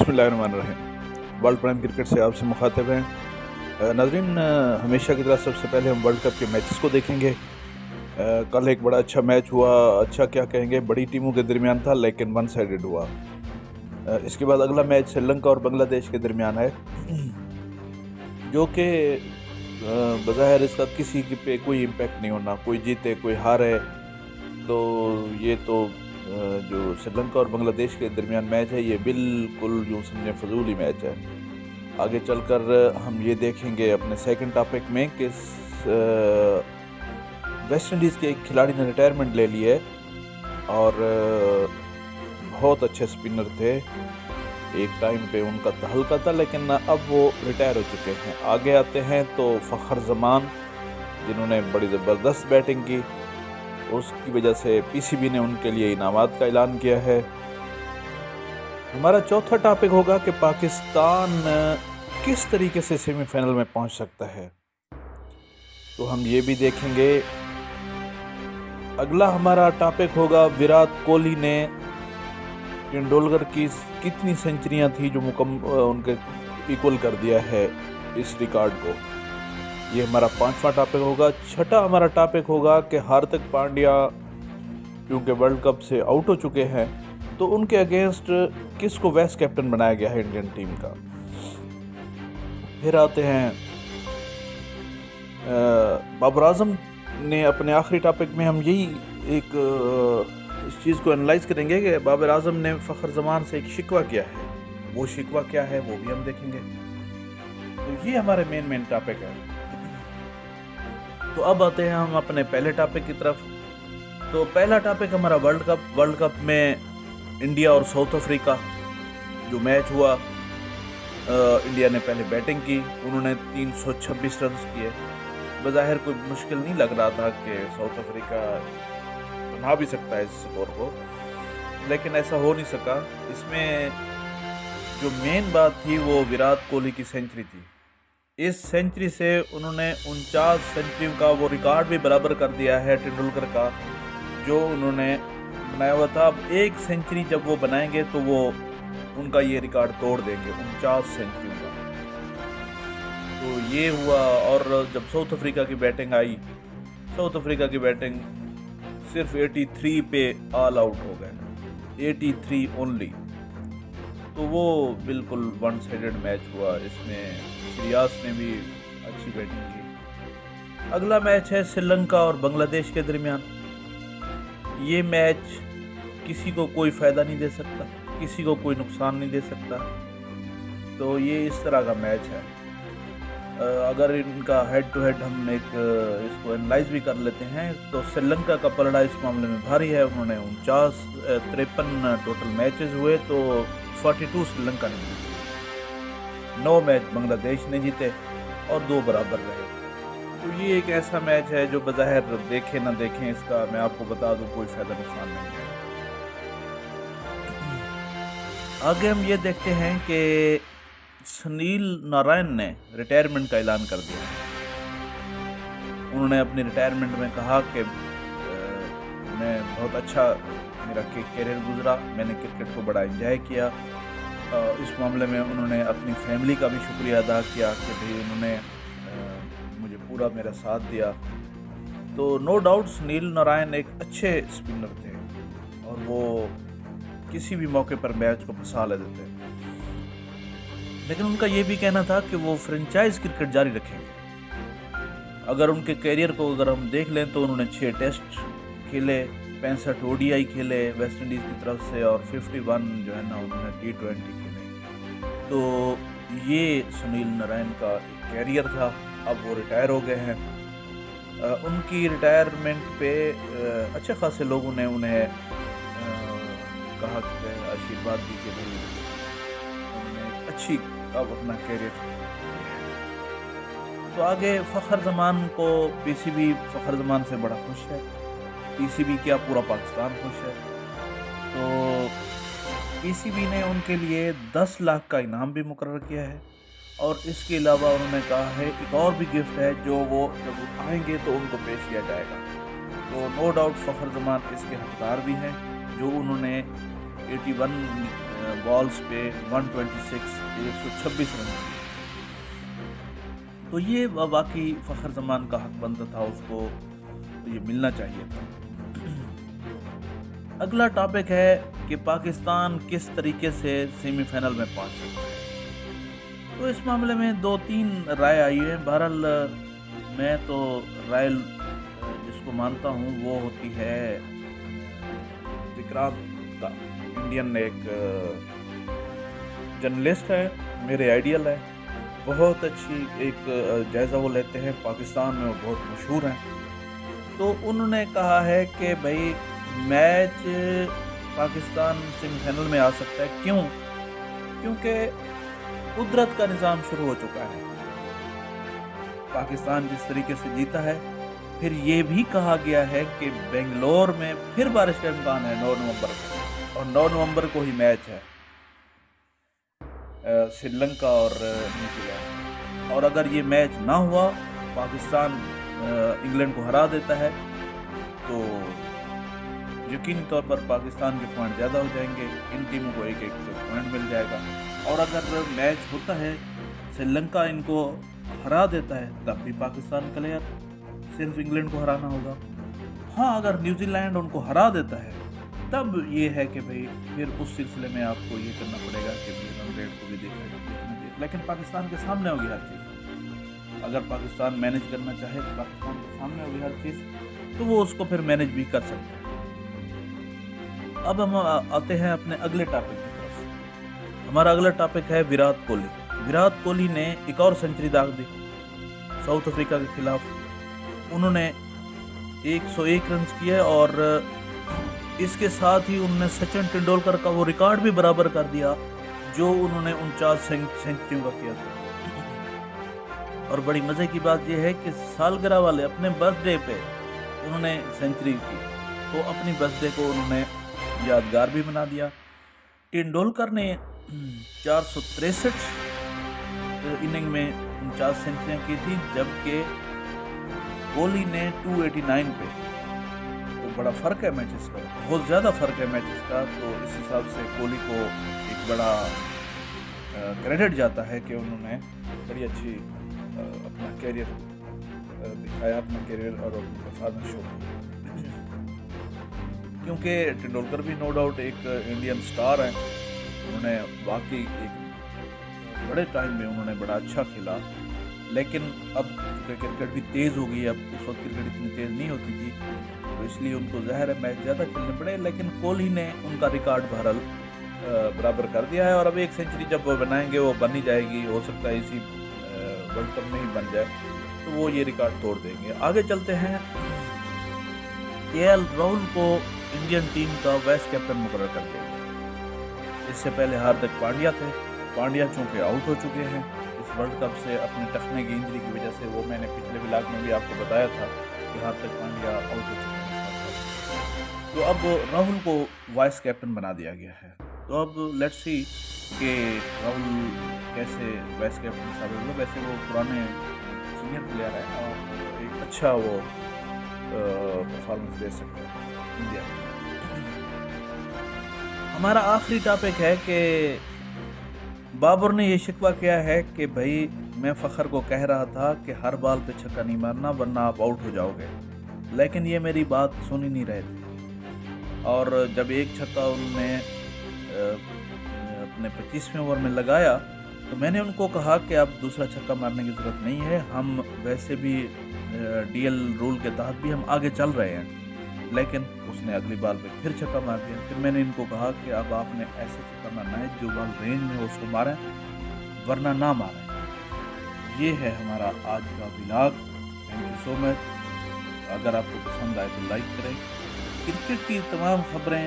बिस्मिल्लाहिर्रहमानिर्रहीम। World prime cricket से आपसे मुखातिब हैं। नाज़रीन, हमेशा की तरह सबसे पहले हम वर्ल्ड कप के मैचेस को देखेंगे। कल एक बड़ा अच्छा मैच हुआ, अच्छा क्या कहेंगे, बड़ी टीमों के दरमियान था लेकिन वन साइडेड हुआ। इसके बाद अगला मैच श्रीलंका और बांग्लादेश के दरमियान है, जो कि बज़ाहिर इसका किसी के पे कोई इम्पेक्ट नहीं होना, कोई जीते कोई हारे। तो ये तो जो श्रीलंका और बांग्लादेश के दरमियान मैच है, ये बिल्कुल यूँ समझें फजूल ही मैच है। आगे चलकर हम ये देखेंगे अपने सेकंड टॉपिक में कि वेस्ट इंडीज़ के एक खिलाड़ी ने रिटायरमेंट ले ली है और बहुत अच्छे स्पिनर थे, एक टाइम पे उनका तहलका था, लेकिन अब वो रिटायर हो चुके हैं। आगे आते हैं तो फ़खर जमान, जिन्होंने बड़ी ज़बरदस्त बैटिंग की, उसकी वजह से पीसीबी ने उनके लिए इनामात का ऐलान किया है। हमारा चौथा टॉपिक होगा कि पाकिस्तान किस तरीके से सेमीफाइनल में पहुंच सकता है, तो हम ये भी देखेंगे। अगला हमारा टॉपिक होगा विराट कोहली ने तेंदुलकर की कितनी सेंचुरियां थी जो उनके इक्वल कर दिया है इस रिकॉर्ड को। ये हमारा पांचवा टॉपिक होगा। छठा हमारा टॉपिक होगा कि हार्दिक पांड्या क्योंकि वर्ल्ड कप से आउट हो चुके हैं, तो उनके अगेंस्ट किसको वाइस कैप्टन बनाया गया है इंडियन टीम का। फिर आते हैं बाबर आजम ने अपने आखिरी टॉपिक में हम यही एक इस चीज़ को एनालाइज करेंगे कि बाबर आजम ने फ़खर जमान से एक शिकवा किया है, वो शिकवा क्या है वो भी हम देखेंगे। तो ये हमारे मेन टॉपिक है। तो अब आते हैं हम अपने पहले टॉपिक की तरफ। तो पहला टॉपिक हमारा वर्ल्ड कप में इंडिया और साउथ अफ्रीका जो मैच हुआ, इंडिया ने पहले बैटिंग की, उन्होंने 326 रन किए। बज़ाहिर कोई मुश्किल नहीं लग रहा था कि साउथ अफ्रीका बना भी सकता है इस स्कोर को, लेकिन ऐसा हो नहीं सका। इसमें जो मेन बात थी वो विराट कोहली की सेंचुरी थी। इस सेंचुरी से उन्होंने 49 सेंचुरियों का वो रिकॉर्ड भी बराबर कर दिया है तेंदुलकर का, जो उन्होंने बनाया हुआ था। अब एक सेंचुरी जब वो बनाएंगे तो वो उनका ये रिकॉर्ड तोड़ देंगे 49 सेंचुरियों का। तो ये हुआ। और जब साउथ अफ्रीका की बैटिंग आई, साउथ अफ्रीका की बैटिंग सिर्फ 83 पे ऑल आउट हो गए, 83 ओनली। तो वो बिल्कुल वन साइडेड मैच हुआ। इसमें रियाज ने भी अच्छी बैटिंग की। अगला मैच है श्रीलंका और बांग्लादेश के दरमियान। ये मैच किसी को कोई फ़ायदा नहीं दे सकता, किसी को कोई नुकसान नहीं दे सकता। तो ये इस तरह का मैच है। अगर इनका हेड टू हेड हम इसको एनालाइज भी कर लेते हैं तो श्रीलंका का पलड़ा इस मामले में भारी है। उन्होंने 53 टोटल मैचेस हुए तो 42 श्रीलंका ने जीते, 9 मैच बांग्लादेश ने जीते और 2 बराबर रहे। तो ये एक ऐसा मैच है जो बज़ाहिर देखें ना देखें, इसका मैं आपको बता दूं कोई फ़ायदा नुकसान नहीं है। आगे हम ये देखते हैं कि सुनील नारायण ने रिटायरमेंट का ऐलान कर दिया। उन्होंने अपनी रिटायरमेंट में कहा कि मैं बहुत अच्छा मेरा कैरियर गुजरा, मैंने क्रिकेट को बड़ा एंजॉय किया। इस मामले में उन्होंने अपनी फैमिली का भी शुक्रिया अदा किया कि भाई उन्होंने मुझे पूरा मेरा साथ दिया। तो नो डाउट सुनील नारायण एक अच्छे स्पिनर थे और वो किसी भी मौके पर मैच को फंसा लेते थे, लेकिन उनका ये भी कहना था कि वो फ्रेंचाइज क्रिकेट जारी रखेंगे। अगर उनके कैरियर को अगर हम देख लें तो उन्होंने 6 टेस्ट खेले, 65 ODI खेले वेस्ट इंडीज़ की तरफ से और 51 जो है ना उन्होंने T20 खेले। तो ये सुनील नारायण का एक कैरियर था। अब वो रिटायर हो गए हैं। उनकी रिटायरमेंट पे अच्छे खासे लोगों ने उन्हें कहा कि आशीर्वाद दी कि भाई उन्होंने अच्छी अब अपना कैरियर। तो आगे फ़खर जमान को पीसीबी फ़खर जमान से बड़ा खुश है, पीसीबी क्या पूरा पाकिस्तान खुश है। तो पीसीबी ने उनके लिए 10 लाख का इनाम भी मुकर्रर किया है और इसके अलावा उन्होंने कहा है एक और भी गिफ्ट है जो वो जब आएंगे तो उनको पेश किया जाएगा। तो नो डाउट फ़खर जमान इसके हकदार भी हैं, जो उन्होंने 81 बॉल्स पे 126 रन। तो ये वाकई फ़खर जमान का हक बनता था, उसको ये मिलना चाहिए था। अगला टॉपिक है कि पाकिस्तान किस तरीके से सेमीफाइनल में पहुंच सकता है। तो इस मामले में 2-3 राय आई है। बहरहाल मैं तो राय जिसको मानता हूँ वो होती है विक्रांत का। इंडियन एक जर्नलिस्ट है, मेरे आइडियल है, बहुत अच्छी एक जायज़ा वो लेते हैं, पाकिस्तान में वो बहुत मशहूर हैं। तो उन्होंने कहा है कि भाई मैच पाकिस्तान सेमीफाइनल में आ सकता है। क्यों? क्योंकि कुदरत का निज़ाम शुरू हो चुका है। पाकिस्तान जिस तरीके से जीता है, फिर ये भी कहा गया है कि बेंगलोर में फिर बारिश का इम्कान है 9 नवंबर को, और 9 नवंबर को ही मैच है श्रीलंका और न्यूजीलैंड। और अगर ये मैच ना हुआ, पाकिस्तान इंग्लैंड को हरा देता है, तो यकीनी तौर पर पाकिस्तान के पॉइंट ज़्यादा हो जाएंगे, इन टीमों को एक पॉइंट मिल जाएगा। और अगर मैच होता है श्रीलंका इनको हरा देता है, तब भी पाकिस्तान क्लियर, सिर्फ इंग्लैंड को हराना होगा। हाँ, अगर न्यूजीलैंड उनको हरा देता है, तब ये है कि भाई फिर उस सिलसिले में आपको ये करना पड़ेगा कि रन रेट को भी देखना चाहिए। लेकिन पाकिस्तान के सामने होगी हर चीज़। अगर पाकिस्तान मैनेज करना चाहे तो पाकिस्तान के सामने होगी हर चीज़, तो वो उसको फिर मैनेज भी कर सकता है। अब हम आते हैं अपने अगले टॉपिक की तरफ। हमारा अगला टॉपिक है विराट कोहली। विराट कोहली ने एक और सेंचुरी दाग दी साउथ अफ्रीका के खिलाफ। उन्होंने 101 रन किए और इसके साथ ही उन्होंने सचिन तेंदुलकर का वो रिकॉर्ड भी बराबर कर दिया जो उन्होंने 49 सेंचुरियों का किया था। और बड़ी मज़े की बात यह है कि सालगिरह वाले अपने बर्थडे पे उन्होंने सेंचुरी की, तो अपनी बर्थडे को उन्होंने यादगार भी बना दिया। तेंदुलकर ने 463 इनिंग में 49 सेंचुरियाँ की थी, जबकि कोहली ने 289 पे। तो बड़ा फ़र्क है मैचेस का, बहुत ज़्यादा फ़र्क है मैचेस का। तो इस हिसाब से कोहली को एक बड़ा क्रेडिट जाता है कि उन्होंने बड़ी अच्छी अपना कैरियर दिखाया, अपना कैरियर और अपनी परफॉर्मेंस शो की। क्योंकि तेंदुलकर भी नो डाउट एक इंडियन स्टार है, उन्होंने वाकई एक बड़े टाइम में उन्होंने बड़ा अच्छा खेला। लेकिन अब क्रिकेट भी तेज़ हो गई है, अब उस वक्त क्रिकेट इतनी तेज़ नहीं होती थी, तो इसलिए उनको ज़ाहिर है मैच ज़्यादा खेलने पड़े। लेकिन कोहली ने उनका रिकॉर्ड बहरहाल बराबर कर दिया है, और अब एक सेंचुरी जब वो बनाएंगे वो बन ही जाएगी, हो सकता है इसी वर्ल्ड कप में ही बन जाए, तो वो ये रिकॉर्ड तोड़ देंगे। आगे चलते हैं। केएल राहुल को इंडियन टीम का वाइस कैप्टन मुकर्रर कर दिया। इससे पहले हार्दिक पांड्या थे। पांड्या चूँकि आउट हो चुके हैं इस वर्ल्ड कप से अपने टखने की इंजरी की वजह से, वो मैंने पिछले व्लॉग में भी आपको बताया था कि हार्दिक पांड्या आउट हो चुके हैं। तो अब राहुल को वाइस कैप्टन बना दिया गया है। तो अब लेट्स सी कि राहुल कैसे वाइस कैप्टन साबित हुआ। वैसे वो पुराने सीनियर प्लेयर है और एक अच्छा वो परफॉर्मेंस दे सकते हैं इंडिया में। हमारा आखिरी टॉपिक है कि बाबर ने ये शिकवा किया है कि भाई मैं फ़खर को कह रहा था कि हर बॉल पे छक्का नहीं मारना वरना आप आउट हो जाओगे, लेकिन ये मेरी बात सुन ही नहीं रहे थे। और जब एक छक्का उन्होंने अपने 25वें ओवर में लगाया, तो मैंने उनको कहा कि अब दूसरा छक्का मारने की ज़रूरत नहीं है, हम वैसे भी डीएल रूल के तहत भी हम आगे चल रहे हैं। लेकिन उसने अगली बॉल पे फिर छक्का मार दिया। फिर मैंने इनको कहा कि अब आपने ऐसे छक्का मारना है जो बॉल रेंज में उसको मारें, वरना ना मारें। ये है हमारा आज का vlog. Thank you so much. अगर आपको पसंद आए तो लाइक करें। क्रिकेट की तमाम खबरें